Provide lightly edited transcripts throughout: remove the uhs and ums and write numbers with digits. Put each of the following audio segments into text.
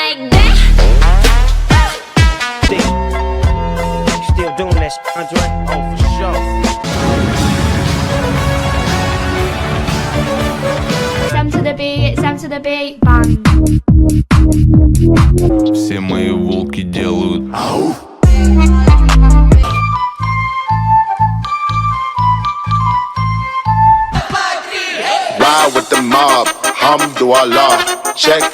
like that? Still doing that shit, Andre? Oh, for sure. Sam to the beat, bang. Все мои волки делают ау. Ride with the mob, Hamdulillah, check it.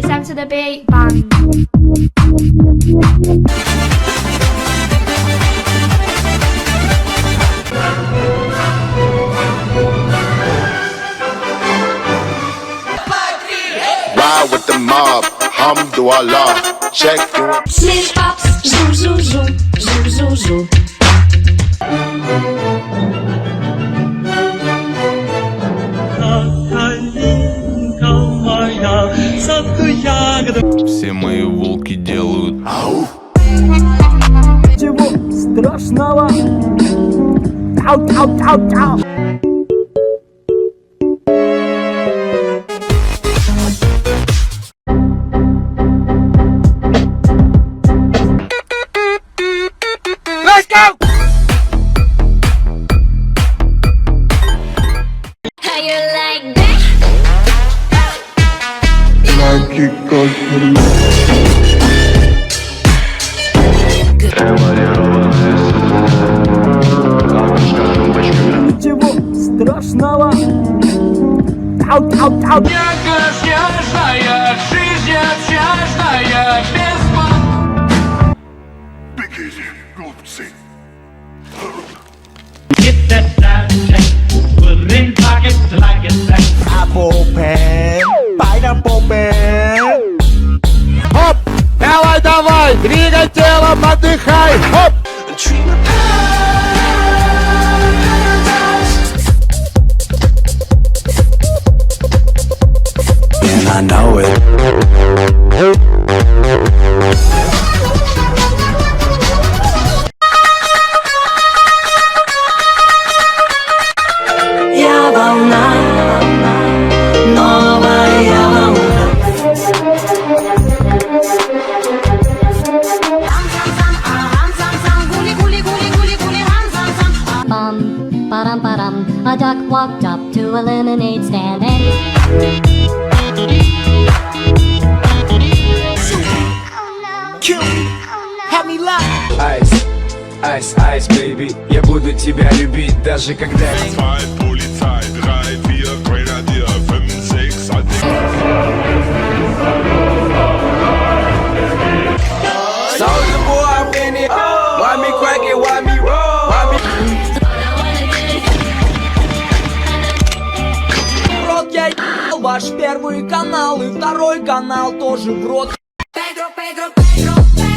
Sam to the beat, bang. Ride with the mob, Hamdulillah, check it. Slish pops, zoom, zoom, zoom, zoom, zoom, zoom. Все мои волки делают ау. Ничего страшного. Тау, тау, тау, тау. Let's go! How you like that? Ничего страшного. Тау, тау, тау. Снежная, жизнь общажная, без Бегите, глупцы. Get that dive, put it in pocket till I get back. Apple pen, pineapple pen. Хоп, давай, давай, двигай телом, отдыхай. Хоп. And I know it. Я волна, новая волна. Ba-dum, a duck walked up to a lemonade stand and Ice, ice, ice, baby, я буду тебя любить, даже когда... 2 Polizei, 3, 4 Grenadier, 5, 6 Soldier boy, I'm in it. Why me crack it, why me roll? Why me... В рот я ебал ваш первый канал и второй канал тоже в рот. Pedro, Pedro, Pedro, Pedro.